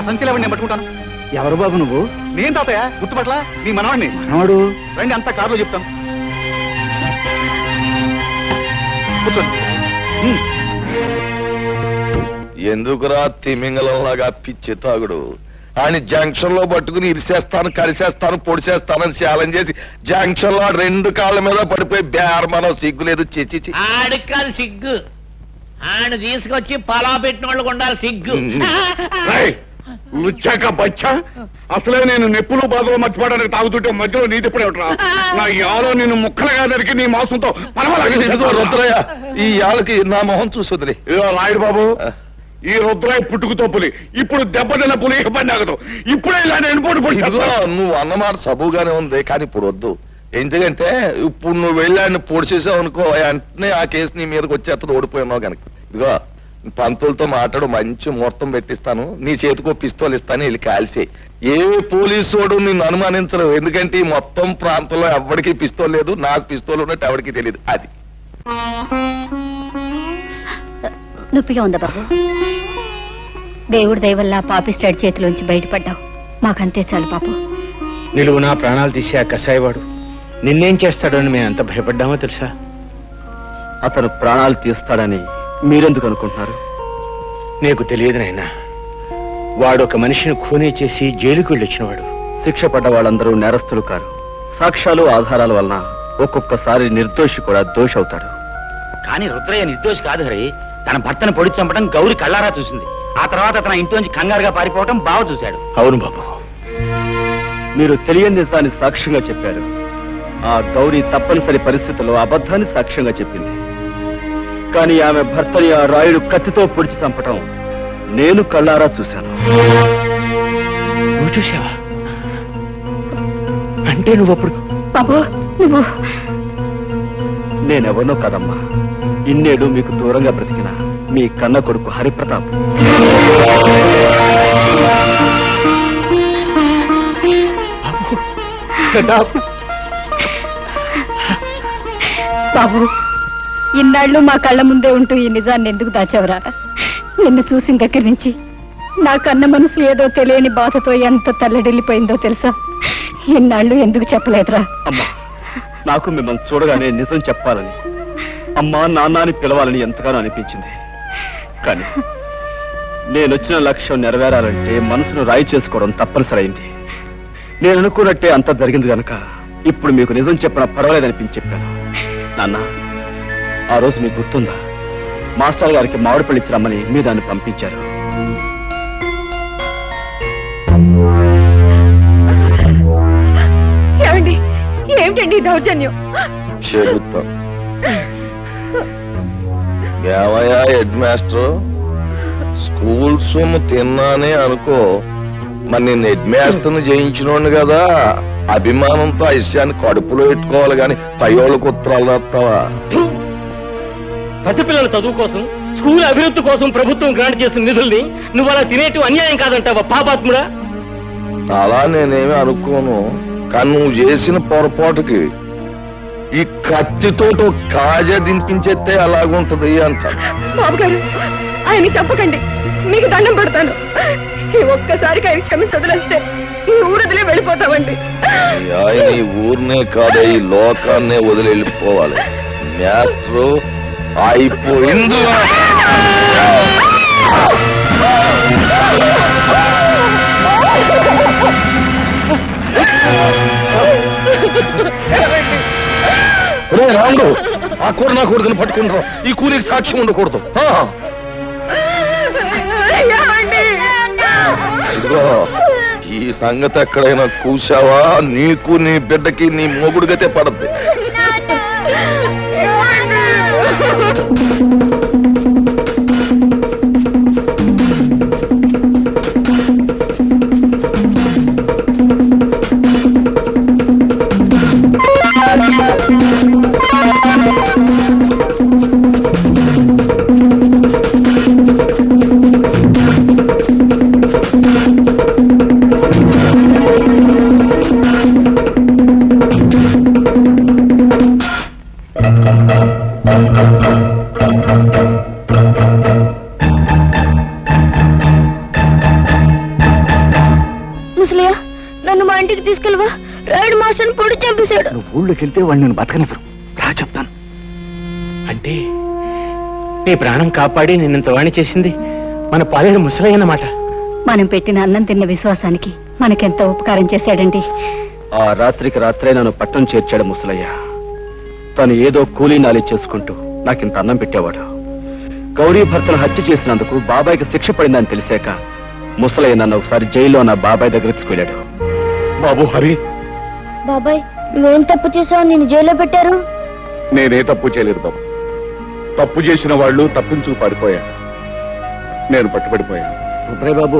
సంచిలో నేను పట్టుకుంటాను. ఎవరు బాబు నువ్వు? నేను తాతయ్య, గుర్తుపట్ల నీ మనవాడిని. మనవాడు? రండి, అంతా కారులో చెప్తాను. కూర్చోండి. ఎందుకురా తిమింగలంలాగా పిచ్చి తాగుడు? ఆయన జంక్షన్ లో పట్టుకుని ఇరిసేస్తాను, కలిసేస్తాను, పొడిసేస్తానని ఛాలెంజ్ చేసి జంక్షన్ లో 2 కాళ్ళ మీద పడిపోయి బేరమనం సిగ్గులేదు. చిచి ఆడికి కాదు సిగ్గు, ఆయన తీసుకొచ్చి పలా పెట్టిన వాళ్ళకు ఉండాలి సిగ్గు. లుచ్చాక బచ్చా, అసలే నేను నెప్పులు బాధలు మర్చిపోవడానికి తాగుతుంటే మధ్యలో నీ తిప్పుడే ఉంటా. నా యాలో నిన్ను ముక్కలుగా దరికి నీ మాంసంతో రుద్రయ్య, ఈ యాళ్ళకి నా మొహం చూసుదిరి. రాయుడు బాబు, ఈ రుద్రయ్య పుట్టుకుతో పులి, ఇప్పుడు దెబ్బతిన్న పులి ఇబ్బంది ఆగదు. ఇప్పుడే ఇలా నేను నువ్వు అన్నమాట సబుగానే ఉంది, కానీ ఇప్పుడు వద్దు. ఎందుకంటే ఇప్పుడు నువ్వు వెళ్ళాడిని పొడి చేసావు అనుకో, వెంటనే ఆ కేసు నీ మీదకి వచ్చేస్తుంది, ఓడిపోయినావు కనుక. ఇదిగో పంతులతో మాట్లాడు, మంచి ముహూర్తం పెట్టిస్తాను, నీ చేతికో పిస్తోల్ ఇస్తాను, వెళ్ళి కాల్సే. ఏ పోలీసోడు నిన్ను అనుమానించరు, ఎందుకంటే ఈ మొత్తం ప్రాంతంలో ఎవరికి పిస్తోల్ లేదు, నాకు పిస్తోల్ ఉన్నట్టు ఎవరికి తెలియదు. అది నొప్పిగా ఉందా బాబు? దేవుడి దయవల్ల పాపిస్టాడ్ చేతిలోంచి బయటపడ్డావు, మాకంతే చాలు పాపు. నిలువు నా ప్రాణాలు తీసే ఆ కసాయివాడు నిన్నేం చేస్తాడని మేము ఎంత భయపడ్డామో తెలుసా? అతను ప్రాణాలు తీస్తాడని మీరెందుకు అనుకుంటున్నారు? నీకు తెలియదు నాయనా, వాడు ఒక మనిషిని ఖూనీ చేసి జైలుకు వెళ్ళొచ్చినవాడు. శిక్ష పడ్డ వాళ్ళందరూ నేరస్తులు కారు. సాక్ష్యాలు ఆధారాల వలన ఒక్కొక్కసారి నిర్దోషి కూడా దోషి అవుతాడు. కానీ రుద్రయ్య నిర్దోషి కాదు హరి. తన భర్తను పొడి చంపడం గౌరి కళ్ళారా చూసింది. ఆ తర్వాత తన ఇంట్లోంచి కంగారుగా పారిపోవటం బావ చూశాడు. అవును బాబు, మీరు తెలియని నిజాన్ని సాక్ష్యంగా చెప్పారు. ఆ గౌరీ తప్పనిసరి పరిస్థితుల్లో అబద్ధాన్ని సాక్ష్యంగా చెప్పింది. కానీ ఆమె భర్తని ఆ రాయుడు కత్తితో పొడిచి చంపటం నేను కళ్ళారా చూశాను. నువ్వు చూసావా? అంటే నువ్వు అప్పుడు బాబు నువ్వు? నేనెవరినో కదమ్మా, ఇన్నేడు మీకు దూరంగా బ్రతికిన మీ కన్న కొడుకు హరిప్రతాప్. బాబు, ఇన్నాళ్ళు మా కళ్ళ ముందే ఉంటూ ఈ నిజాన్ని ఎందుకు దాచావురా? నిన్ను చూసిన దగ్గర నుంచి నా కన్న మనసు ఏదో తెలియని బాధతో ఎంత తల్లడిల్లిపోయిందో తెలుసా? ఇన్నాళ్ళు ఎందుకు చెప్పలేదురా? అమ్మా, నాకు మిమ్మల్ని చూడగానే నిజం చెప్పాలని, అమ్మా నాన్న అని పిలవాలని ఎంతగానో అనిపించింది. కానీ నేనొచ్చిన లక్ష్యం నెరవేరాలంటే మనసును రాయి చేసుకోవడం తప్పనిసరైంది. నేను అనుకున్నట్టే అంత జరిగింది కనుక ఇప్పుడు మీకు నిజం చెప్పిన పర్వాలేదనిపించి చెప్పాను. నాన్న, ఆ రోజు మీకు గుర్తుందా? మాస్టర్ గారికి మామిడి పళ్ళు ఇచ్చి రమ్మని మీ దాన్ని పంపించారు. ఏమిటండి దౌర్జన్యం? చెబుతా. ఏమయ్యా హెడ్ మాస్టర్, స్కూల్ సొమ్ము తిన్నానే అనుకో, మరి నేను హెడ్ మాస్టర్ని జయించినోండి కదా, అభిమానంతో ఆ విషయాన్ని కడుపులో పెట్టుకోవాలి గాని పయ్యోళ్ళకు ఉత్తరాలు రాస్తావా? పసిపిల్లల చదువు కోసం, స్కూల్ అభివృద్ధి కోసం ప్రభుత్వం గ్రాంట్ చేసిన నిధుల్ని నువ్వు అలా తినేటు అన్యాయం కాదంటావా పాపాత్ముడా? అలా నేనేమి అనుకోను, కానీ నువ్వు చేసిన పొరపాటుకి ఈ కత్తితో కాజా దింపించేస్తే అలాగుంటది అంట. బాబు గారు, ఆయన చెప్పకండి, మీకు దండం పెడతాను. ఈ ఒక్కసారికి ఆయన క్షమించి వదిలేస్తే ఈ ఊరదిలే వెళ్ళిపోతామండి. ఆయన ఈ ఊరినే కాదు, ఈ లోకాన్నే వదిలి వెళ్ళిపోవాలి. మాస్టరు అయిపోయింది. రాముడు, ఆ కూర నా కొడుకుని పట్టుకుంటారు, ఈ కూలికి సాక్ష్యం ఉండకూడదు. ఇదిగో, ఈ సంగతి ఎక్కడైనా కూసావా నీకు నీ బిడ్డకి నీ మొగుడుగతే పడద్దు. నన్ను మా ఇంటికి తీసుకెళ్ళవా? రాయుడు మాస్టర్ని పొడి చంపేశాడు. నువ్వు ఊళ్ళోకి వెళ్తే వాళ్ళు నేను బతకనివ్వరు. రా చెప్తాను. అంటే నీ ప్రాణం కాపాడి నిన్నంత వాణి చేసింది మన పాలేరు ముసలయ్య అన్నమాట. మనం పెట్టిన అన్నం తిన్న విశ్వాసానికి మనకెంత ఉపకారం చేశాడండి. ఆ రాత్రికి రాత్రే నన్ను పట్టణం చేర్చాడు ముసలయ్య. తను ఏదో కూలీ నాలి చేసుకుంటూ నాకింత అన్నం పెట్టేవాడు. గౌరీ భర్తను హత్య చేసినందుకు బాబాయ్కి శిక్ష పడిందని తెలిసాక ముసలయ్య నన్ను ఒకసారి జైల్లో నా బాబాయ్ దగ్గరికి తీసుకెళ్ళాడు. బాబు హరి, బాబాయ్ నువ్వేం తప్పు చేసావు? నేను జైల్లో పెట్టారు. నేనే తప్పు చేయలేదు బాబు. తప్పు చేసిన వాళ్ళు తప్పించుకు పడిపోయారు. నేను పట్టుబడిపోయాను. రుద్రయ్య బాబు,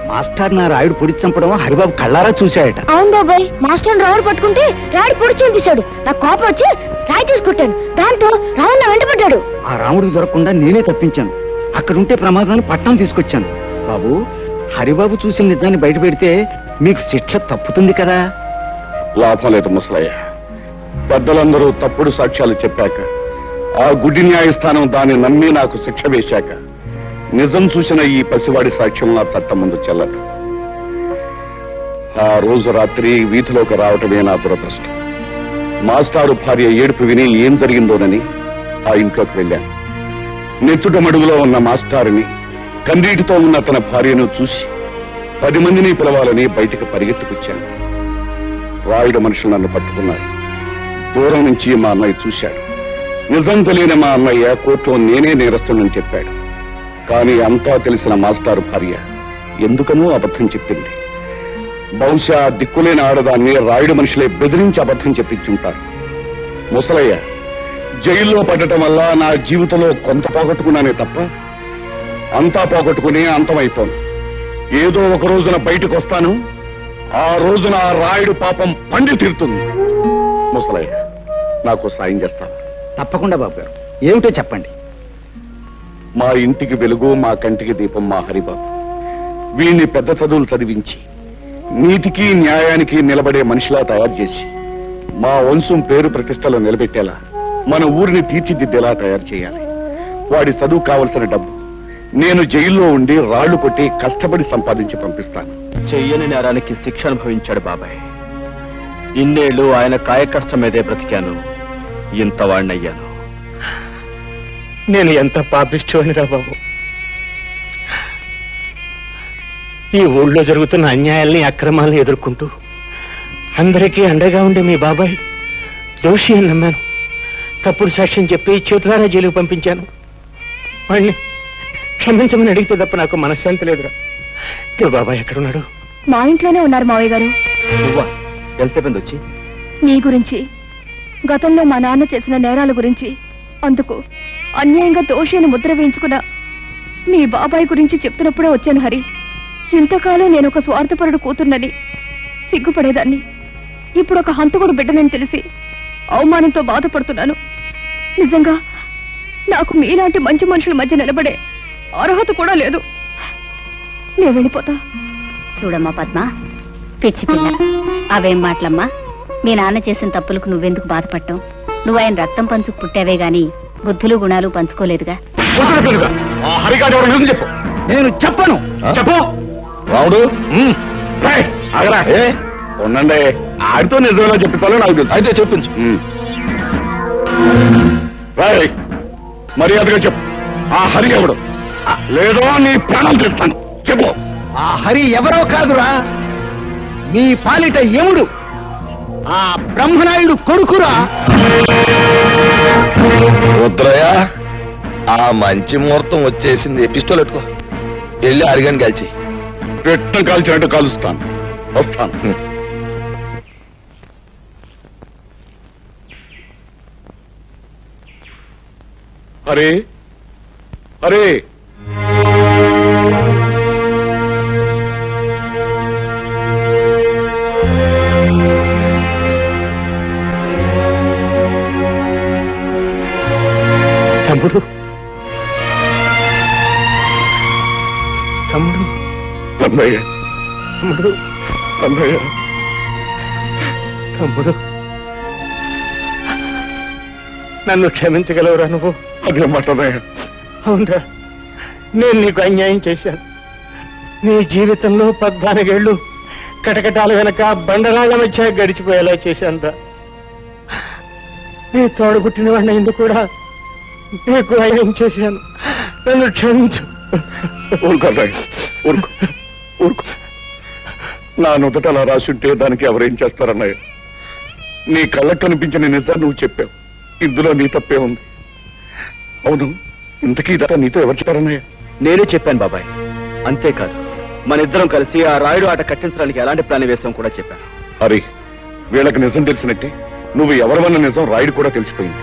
మాస్టర్ నా రాయుడు పొడి చంపడం హరిబాబు కళ్ళారా చూశాయట. అవును బాబాయ్, మాస్టర్ రావుడు పట్టుకుంటే రాయుడు పొడి చంపేశాడు. నాకు కోపం వచ్చి రాయి తీసుకుంటాను. దాంతో రావుడు నా వెంటబడ్డాడు. ఆ రాముడికి దొరకకుండా నేనే తప్పించాను. అక్కడుంటే ప్రమాదాన్ని పట్టణం తీసుకొచ్చాను. బాబు, హరిబాబు చూసిన నిజాన్ని బయట పెడితే మీకు శిక్ష తప్పుతుంది కదా. లాభం లేదు ముసలయ్య. పెద్దలందరూ తప్పుడు సాక్ష్యాలు చెప్పాక, ఆ గుడి న్యాయస్థానం దాన్ని నమ్మి నాకు శిక్ష వేశాక, నిజం చూసిన ఈ పసివాడి సాక్ష్యం నా చట్టం ముందు చెల్లదు. ఆ రోజు రాత్రి వీధిలోకి రావటమే నా దురదృష్టం. మాస్టారు భార్య ఏడుపు విని ఏం జరిగిందోనని ఆ ఇంట్లోకి వెళ్ళాను. నెత్తుట మడుగులో ఉన్న మాస్టారుని, కన్నీటితో ఉన్న తన భార్యను చూసి 10 మందిని పిలవాలని బయటికి పరిగెత్తుకొచ్చాను. రాయుడు మనుషులు నన్ను పట్టుకున్నారు. దూరం నుంచి మా అన్నయ్య చూశాడు. నిజం తెలియని మా అన్నయ్య కోర్టులో నేనే నేరస్తునని చెప్పాడు. కానీ అంతా తెలిసిన మాస్టారు భార్య ఎందుకనో అబద్ధం చెప్పింది. బహుశా దిక్కులేని ఆడదాన్ని రాయుడు మనుషులే బెదిరించి అబద్ధం చెప్పించుంటారు. ముసలయ్య జైల్లో పడటం వల్ల నా జీవితంలో కొంత పోగొట్టుకున్నానే తప్ప అంతా పోగొట్టుకుని అంతమైపోను. ఏదో ఒక రోజున బయటకు వస్తాను. ఆ రోజున ఆ రాయుడు పాపం పండి తీరుతుంది. ముసలయ్య, నాకు సాయం చేస్తాను. తప్పకుండా బాబు గారు, ఏమిటో చెప్పండి. మా ఇంటికి వెలుగు, మా కంటికి దీపం మా హరిబాబు. వీణ్ణి పెద్ద చదువులు చదివించి నీతికి న్యాయానికి నిలబడే మనిషిలా తయారు చేసి మా వంశం పేరు ప్రతిష్టలో నిలబెట్టేలా మన ఊరిని తీర్చిదిద్దేలా తయారు చేయాలి. వాడి చదువు కావలసిన డబ్బు నేను జైల్లో ఉండి రాళ్లు కొట్టి కష్టపడి సంపాదించి పంపిస్తాను. చెయ్యని నేరానికి శిక్ష అనుభవించాడు బాబాయ్. ఇన్నేళ్లు ఆయన కాయ కష్టం మీదే బ్రతికాను. ఇంత వాణ్ణయ్యాను. నేను ఎంత పాపిష్టివాణ్ణిరా బాబు. ఈ ఊళ్ళో జరుగుతున్న అన్యాయాల్ని, అక్రమాల్ని ఎదుర్కొంటూ అందరికీ అండగా ఉండే మీ బాబాయ్ దోషి అని నమ్మాను. తప్పుడు సాక్ష్యం చెప్పి చేతులారా జైలుకు పంపించాను. వాణ్ణి క్షమించమని అడిగితే తప్ప నాకు మనశ్శాంతి లేదురా. బాబాయ్ ఎక్కడున్నాడు? మా ఇంట్లోనే ఉన్నారు మావయ్య గారు. నువ్వా? ఎంతసేపు వచ్చి? నీ గురించి, గతంలో మా నాన్న చేసిన నేరాల గురించి, అందుకు అన్యాయంగా దోషిని ముద్ర వేయించుకున్న మీ బాబాయ్ గురించి చెప్తున్నప్పుడే వచ్చాను హరి. ఇంతకాలం నేను ఒక స్వార్థపరుడు కూతుర్నని సిగ్గుపడేదాన్ని. ఇప్పుడు ఒక హంతకుడు బిడ్డనని తెలిసి అవమానంతో బాధపడుతున్నాను. నిజంగా నాకు మీలాంటి మంచి మనుషుల మధ్య నిలబడే అర్హత కూడా లేదు. నేను వెళ్ళిపోతా. చూడమ్మా పద్మ, పిచ్చి పిల్ల, అవేం మాటలమ్మా. మీ నాన్న చేసిన తప్పులకు నువ్వెందుకు బాధపడటం? నువ్వు ఆయన రక్తం పంచుకు పుట్టావే గాని బుద్ధులు గుణాలు పంచుకోలేదుగా. చెప్పు. నేను చెప్పను. చెప్పు రాముడు. ఉండండి, ఆడితో నిజంగా చెప్తాను నాకు తెలుసు. అయితే చెప్పించు. మర్యాదగా చెప్పు, ఆ హరి ఎవడు? లేదో నీ ప్రాణం తెస్తాను. చెప్పు. ఆ హరి ఎవరో కాదురా, నీ పాలిట యముడు, ఆ బ్రహ్మనాయుడు కొడుకురా. రుద్రయ్య, ఆ మంచి ముహూర్తం వచ్చేసింది. పిస్టోల్ ఎట్టుకో, వెళ్ళి అరిగాని కాల్చి. పెట్టం కాల్చినట్టు కాలుస్తాను. వస్తాను. హరే హరే, తమ్ముడు, తమ్ముడు, అన్నయ్య, తమ్ముడు, అన్నయ్య, తమ్ముడు, నన్ను క్షమించగలవురా నువ్వు? అదే మాట అన్నయ్య. అవునరా, నేను నీకు అన్యాయం చేశాను. నీ జీవితంలో 14 ఏళ్ళు కటకటాల వెనక బండరాళ్ల మధ్య గడిచిపోయేలా చేశాను. నీ తోడబుట్టిన వాడిని ఎందుకు కూడా నీకు అయ్యం చేశాను. నన్ను క్షమించు. ఊరుకో రాయుడు, ఊరుకో ఊరుకో. నా నుదుట అలా రాసుంటే దానికి ఎవరేం చేస్తారన్నయ్య? నీ కళ్ళకు కనిపించిన నిజాన్ని నువ్వు చెప్పావు. ఇందులో నీ తప్పే ఉంది. అవును, ఇంతకీ ఇదంతా నీతో ఎవరు చెప్పారన్నయ్య? నేనే చెప్పాను బాబాయ్. అంతేకాదు, మన ఇద్దరం కలిసి ఆ రాయుడు ఆట కట్టించడానికి ఎలాంటి ప్లాన్ వేసాం కూడా చెప్పాను. హరి, వీళ్ళకి నిజం తెలిసినట్టే నువ్వు ఎవరివన్న నిజం రాయుడు కూడా తెలిసిపోయింది.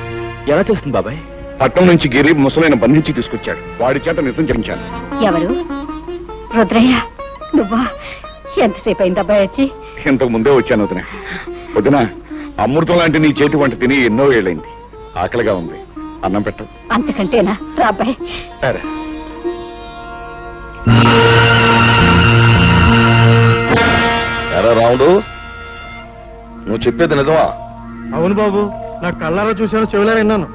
ఎలా తెలుస్తుంది బాబాయ్? పట్టణం నుంచి గిరి ముసలైన బంధించి తీసుకొచ్చాడు. వాడి చేత నిజం చెప్పించాను. ఎవరు? రుద్రయ్య నువ్వా? ఎంతసేపు అయింది అబ్బాయి వచ్చి? ఇంతకు ముందే వచ్చాను వదిన. వదిన, అమృతం లాంటి నీ చేతి వంట తిని ఎన్నో ఏళ్ళైంది. ఆకలిగా ఉంది, అన్నం పెట్టవు. అంతకంటేనా? రా అబ్బాయి. సరే. ఎరా రాముడు, నువ్వు చెప్పేది నిజమా? అవును బాబు, నా కళ్ళారా చూశాను, చెవులారా విన్నాను.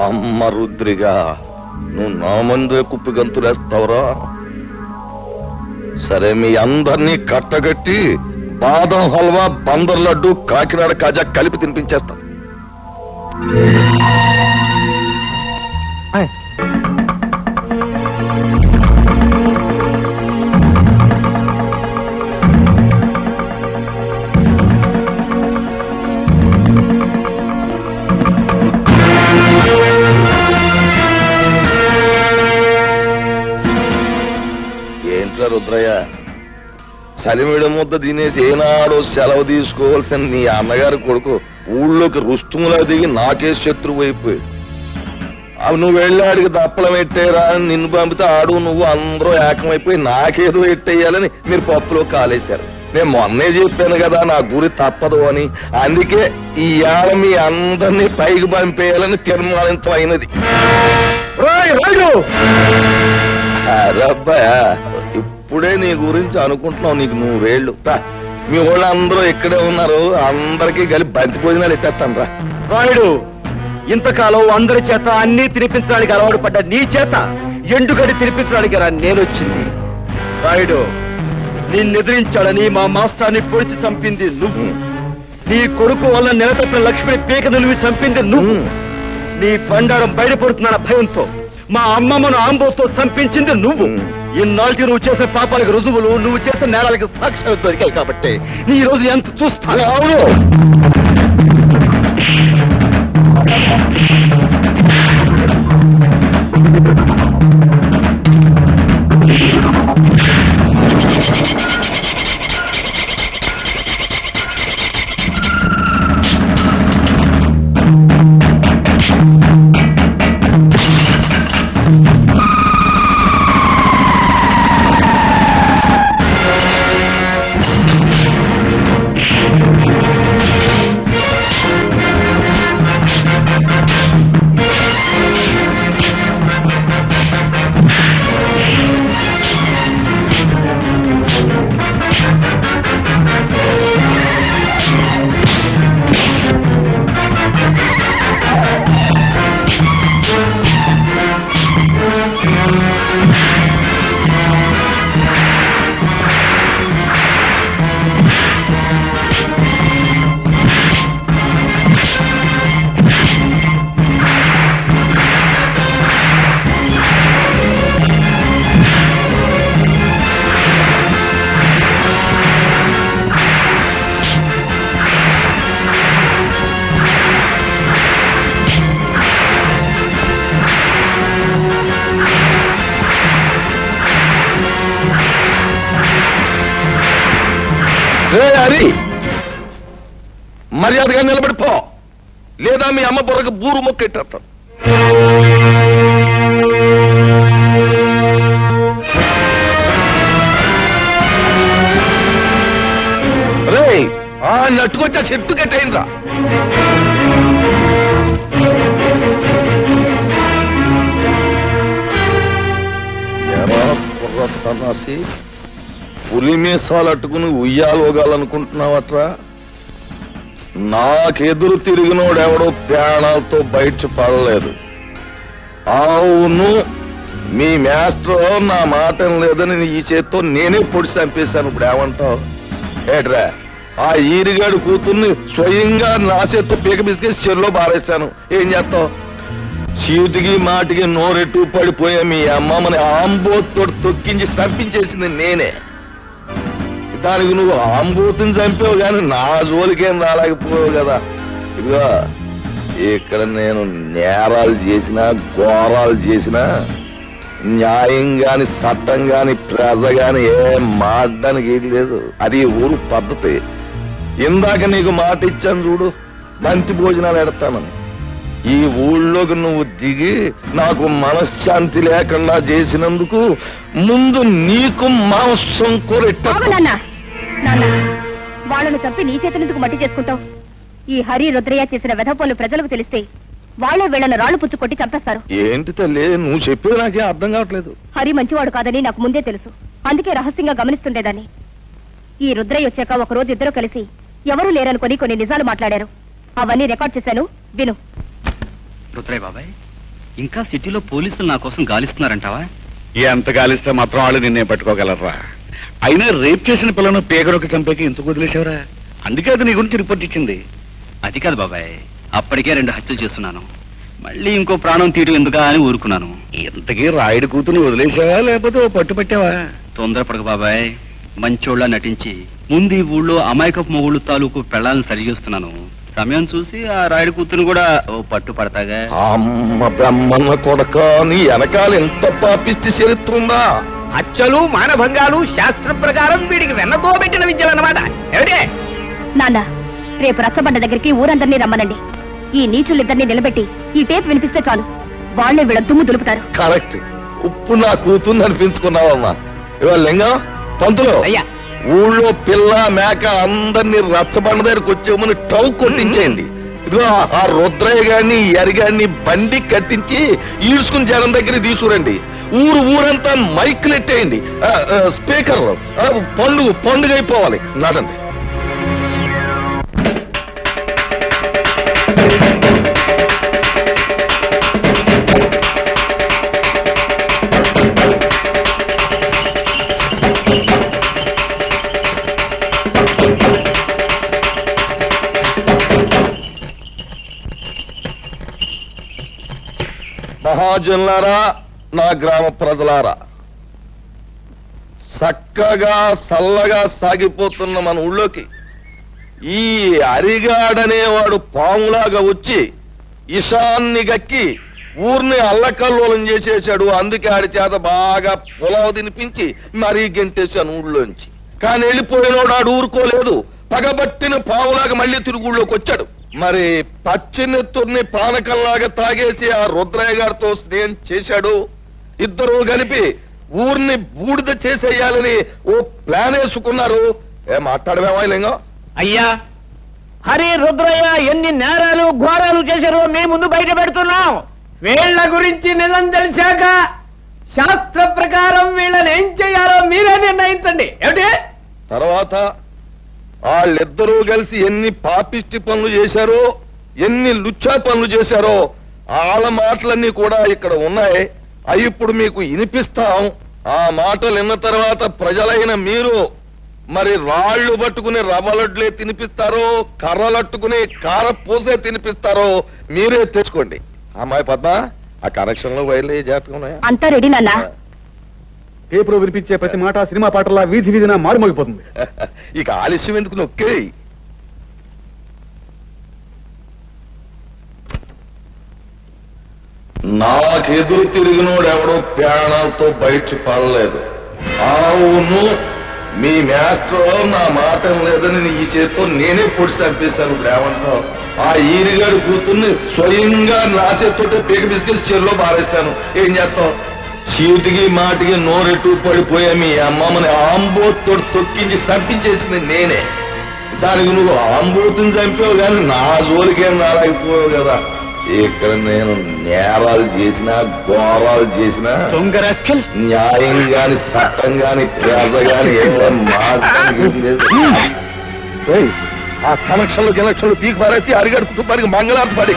అమ్మ రుద్రిగా, నువ్వు నా ముందే కుప్పి గంతులేస్తావురా? సరే, మీ అందరినీ కట్టగట్టి బాదం హల్వా, బందర్ లడ్డు, కాకినాడ కాజా కలిపి తినిపించేస్తా. ఏంట్రా రుద్రయ్య, చలిమిడి ముద్ద తినేసి ఏనాడో సెలవు తీసుకోవాల్సిన నీ అన్నగారి కొడుకు ఊళ్ళోకి రుస్తుములా దిగి నాకే శత్రువు అయిపోయాడు. అవి నువ్వు వెళ్ళాడికి దప్పలం ఎట్టేరా అని నిన్ను పంపితే ఆడు నువ్వు అందరూ ఏకమైపోయి నాకేదో ఎట్టేయాలని మీరు పప్పులో కాలేశారు. నేను మొన్నే చెప్పాను కదా నా గురి తప్పదు అని. అందుకే ఈ ఏళ మీ అందరినీ పైకి పంపేయాలని తీర్మానించమైనది. అరబ్బాయా, ఇప్పుడే నీ గురించి అనుకుంటున్నావు. నీకు నువ్వు వేళ్ళు మీ వాళ్ళు అందరూ ఇక్కడే ఉన్నారు. అందరికీ కలిపి బంతి భోజనాలు ఎత్తేస్తాను రా. రాయుడు, ఇంతకాలం అందరి చేత అన్ని తినిపించడానికి అలవాటు పడ్డ నీ చేత ఎండుగడి తినిపించడానికి రా నేనొచ్చింది. రాయుడు, నిన్నెదిరించాడని మా మాస్టర్ని పొడిచి చంపింది నువ్వు. నీ కొడుకు వల్ల నెలతప్పిన లక్ష్మిని పీక నిలివి చంపింది నువ్వు. నీ బండారం బయటపడుతున్న భయంతో మా అమ్మమ్మను ఆంబోతో చంపించింది నువ్వు. ఇన్నాళ్ళకి నువ్వు చేసిన పాపాలకు రుజువులు, నువ్వు చేసిన నేరాలకు సాక్ష్యాలు దొరికాయి కాబట్టి నీ రోజు ఎంత చూస్తాను. అవును, హరి, మర్యాదగా నిలబడిపో, లేదా మీ అమ్మ బుర్రకు బూరు మొక్కెట్టేస్తాను. రే, ఆ నట్టుకొచ్చా చెట్టు కట్టయిందా? ఎరా బుర్ర సన్నాసి, పులి మీసాలు అట్టుకుని ఉయ్యాలోగాలనుకుంటున్నావట్రా? నాకెదురు తిరిగినోడెవడో ప్రాణాలతో బయట పడలేదు. అవును, మీ మాస్టర్ నా మాట లేదని ఈ చేత్తో నేనే పొడి చంపేశాను. ఇప్పుడు ఏమంటావు? ఏట్రా ఆ ఈరిగాడు కూతుర్ని స్వయంగా నా చేత్తో పీక బిస్కెట్ చెరులో బారేస్తాను. ఏం చేస్తావు? చీటికి మాటికి నోరెట్టు పడిపోయా మీ అమ్మమ్మని ఆంబోతో తొక్కించి చంపించేసింది నేనే. దానికి నువ్వు ఆంబోతుని చంపావు కానీ నా జోలికేం రాలేకపోయావు కదా. ఇదిగో ఇక్కడ నేను నేరాలు చేసినా ఘోరాలు చేసినా న్యాయం గాని చట్టం గాని ప్రజ గాని ఏం మాట్లాడడానికి ఏది లేదు. అది ఊరు పద్ధతి. ఇందాక నీకు మాట ఇచ్చాను చూడు, బంతి భోజనాలు ఎడతానని. ఈ ఊళ్ళోకి నువ్వు దిగి నాకు మనశ్శాంతి లేకుండా చేసినందుకు ముందు నీకు మాంసం కూరెట్ట. వాళ్ళను చంపి నీ చేతులెందుకు మట్టి చేసుకుంటావు? ఈ హరి రుద్రయ్య చేసిన వెధపోలు ప్రజలకు తెలిస్తే వాళ్ళే వీళ్ళను రాళ్లు పుచ్చు కొట్టి చంపేస్తారు. ఏంటి తల్లి నువ్వు చెప్పేది నాకే అర్థం కావట్లేదు. హరి మంచివాడు కాదని నాకు ముందే తెలుసు. అందుకే రహస్యంగా గమనిస్తుండేదాన్ని. ఈ రుద్రయ్య వచ్చాక ఒకరోజు ఇద్దరు కలిసి ఎవరూ లేరనుకొని కొన్ని నిజాలు మాట్లాడారు. అవన్నీ రికార్డ్ చేశాను, విను. రుద్రయ్య బాబాయ్, ఇంకా సిటీలో పోలీసులు నా కోసం గాలిస్తున్నారంటావా? ఎంత గాలిస్తే మాత్రం వాళ్ళు నిన్నే పట్టుకోగలరా? అయినా రేప్ చేసిన పిల్లను పేగడొక చంపేకి ఎందుకు వదిలేసావురా? అందుకే అది నీ గురించి రిపోర్ట్ ఇచ్చింది. అది కాదు బాబాయ్, అప్పటికే 2 హత్యలు చేస్తున్నాను. మళ్ళీ ఇంకో ప్రాణం తీయడం ఎందుకా అని ఊరుకున్నాను. ఇంతకీ రాయుడు కూతురు వదిలేసావా లేకపోతే పట్టుపట్టావా? తొందరపడక బాబాయ్, మంచోళ్ళ నటించి ముందు ఈ ఊళ్ళో అమాయకపు మొగుళ్ళు తాలూకు పెళ్ళాలను సరిచేస్తున్నాను. సమయం చూసి ఆ రాయుడు కూతురు కూడా పట్టు పడతాగా. అమ్మ బ్రహ్మన్న కొడక, నీ వెనకాల ఎంత పాపిష్టి చరిత్రుందా? హత్యలు మానభంగాలు శాస్త్ర ప్రకారం వీడికి వెన్నతో పెట్టిన విద్యలన్నమాట. ఏమిటే నాన్న, రేపు రచ్చబండ దగ్గరికి ఊరందరినీ రమ్మనండి. ఈ నీచులిద్దరినీ నిలబెట్టి ఈ టేప్ వినిపిస్తే చాలు, వాళ్లే వీళ్ళ దుమ్ము దులుపుతారు. కరెక్ట్. ఉప్పు నా కూతుర్ని అనిపించుకున్నావమ్మా. ఇవాళ లింగం పంతులు, అయ్యా, ఊళ్ళో పిల్ల మేక అందరినీ రచ్చబండ దగ్గరికి వచ్చేమని టౌ కొట్టించేయండి. ఇదిగో ఆ రుద్రయ్య గారిని ఎరిగాన్ని బండి కట్టించి ఈడ్చుకుని జనం దగ్గర తీసుకురండి. ఊరంతా మైకులు ఎట్టేయండి, స్పీకర్ పండుగ అయిపోవాలి. నాటండి. మహాజనులారా, నా గ్రామ ప్రజలారా, చక్కగా చల్లగా సాగిపోతున్న మన ఊళ్ళోకి ఈ అరిగాడనేవాడు పాములాగా వచ్చి ఇషాన్ని గక్కి ఊరిని అల్లకల్లోలం చేసేశాడు. అందుకే ఆడి చేత బాగా పొలావు తినిపించి మరీ గెంటేశాను ఊళ్ళోంచి. కానీ వెళ్ళిపోయినోడు ఆడు ఊరుకోలేదు. పగబట్టిన పావులాగా మళ్ళీ తిరుగుళ్ళోకి వచ్చాడు. మరి పచ్చినెత్తుర్ని పానకంలాగా తాగేసి ఆ రుద్రయ్య గారితో స్నేహం చేశాడు. ఇద్దరు కలిపి ఊరిని బూడిద చేసేయాలని ఓ ప్లాన్ వేసుకున్నారు. మాట్లాడమేమో లింగం? అయ్యా, హరి రుద్రయ్య ఎన్ని నేరాలు ఘోరాలు చేశారో మీ ముందు బయట పెడుతున్నాం. వీళ్ళ గురించి నిజం తెలిసాక శాస్త్ర ప్రకారం వీళ్ళని ఏం చేయాలో మీరే నిర్ణయించండి. ఏమిటి? తర్వాత వాళ్ళిద్దరూ కలిసి ఎన్ని పాపిష్టి పనులు చేశారో, ఎన్ని లుచ్చా పనులు చేశారో వాళ్ళ మాటలన్నీ కూడా ఇక్కడ ఉన్నాయి. అవి ఇప్పుడు మీకు వినిపిస్తాం. ఆ మాటలు విన్న తర్వాత ప్రజలైన మీరు మరి రాళ్లు పట్టుకుని రవ్వలడ్లే తినిపిస్తారో, కర్రలట్టుకుని కారపూసే తినిపిస్తారో మీరే తెచ్చుకోండి. అమ్మాయి పద్మ, ఆ కనెక్షన్ లో వైర్లు జాగ్రత్తగా ఉన్నాయా? అంతా రెడీ నాన్న. పేపర్ వినిపించే ప్రతి మాట సినిమా పాటలా వీధి వీధిన మారుమోగిపోతుంది. ఇక ఆలస్యం ఎందుకు, నొక్కే. నాకెదురు తిరిగినోడు ఎవడో ప్రాణాలతో బయట పడలేదు. అవును, మీ మాస్టర్ నా మాట లేదని ఈ చేతితో నేనే పొడి చంపేశాను. ఏమంటావు? ఆ ఈరిగాడు కూతుర్ని స్వయంగా నా చేతితో పీక బిస్కెట్ చెరులో బారేశాను. ఏం చేస్తావు? చీటికి మాటికి నోరెట్టు పడిపోయా మీ అమ్మమ్మని ఆంబోతో తొక్కించి చంపించేసింది నేనే. దానికి నువ్వు ఆంబోతుని చంపావు కానీ నా జోలికేం రాలేకపోయావు కదా. ఇక్కడ నేను నేరాలు చేసినా ఘోరాలు చేసినా న్యాయం గాని చట్టం గాని ప్రజ గాని ఏం మాట్లాడలేదు. ఆ కనెక్షన్లు పీకి పారేసి అరిగాడు కుటుంబానికి మంగళార్తి పడి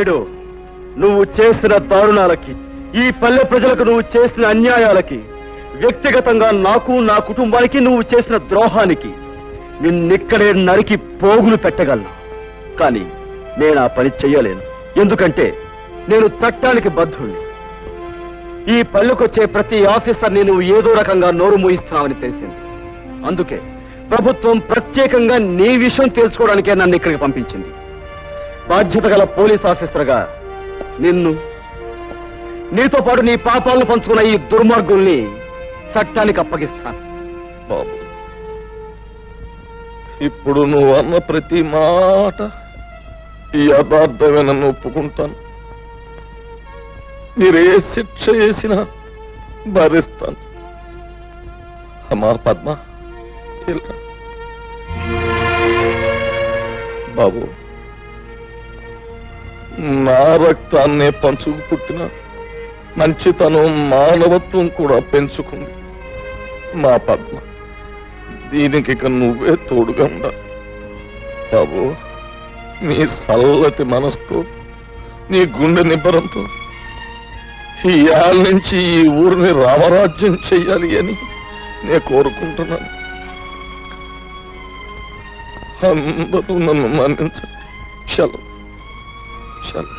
నాయుడు, నువ్వు చేసిన దారుణాలకి, ఈ పల్లె ప్రజలకు నువ్వు చేసిన అన్యాయాలకి, వ్యక్తిగతంగా నాకు నా కుటుంబానికి నువ్వు చేసిన ద్రోహానికి నిన్నిక్కడే నరికి పోగులు పెట్టగలను. కానీ నేను ఆ పని చెయ్యలేను. ఎందుకంటే నేను చట్టానికి బద్ధుణ్ణి. ఈ పల్లెకొచ్చే ప్రతి ఆఫీసర్ని నువ్వు ఏదో రకంగా నోరు మూయిస్తున్నావని తెలిసింది. అందుకే ప్రభుత్వం ప్రత్యేకంగా నీ విషయం తెలుసుకోవడానికే నన్ను ఇక్కడికి పంపించింది. బాధ్యత గల పోలీస్ ఆఫీసర్గా నిన్ను, నీతో పాటు నీ పాపాలను పంచుకున్న ఈ దుర్మార్గుల్ని చట్టానికి అప్పగిస్తాను. బాబు, ఇప్పుడు నువ్వు అన్న ప్రతి మాట ఈ యథార్థమేనని ఒప్పుకుంటాను. మీరే శిక్ష చేసినా భరిస్తాను. అమ్మా పద్మ, ఇలా. బాబు, నా రక్తాన్నే పంచుకు పుట్టిన మంచితనం, మానవత్వం కూడా పెంచుకుంది మా పద్మ. దీనికి ఇక నువ్వే తోడుగా ఉండాలి. బాబు, నీ చల్లటి మనసుతో, నీ గుండె నిబ్బరంతో ఈ ఏళ్ళ నుంచి ఈ ఊరిని రామరాజ్యం చెయ్యాలి అని నేను కోరుకుంటున్నాను. అందరూ నన్ను మన్నించండి. చలో చలో.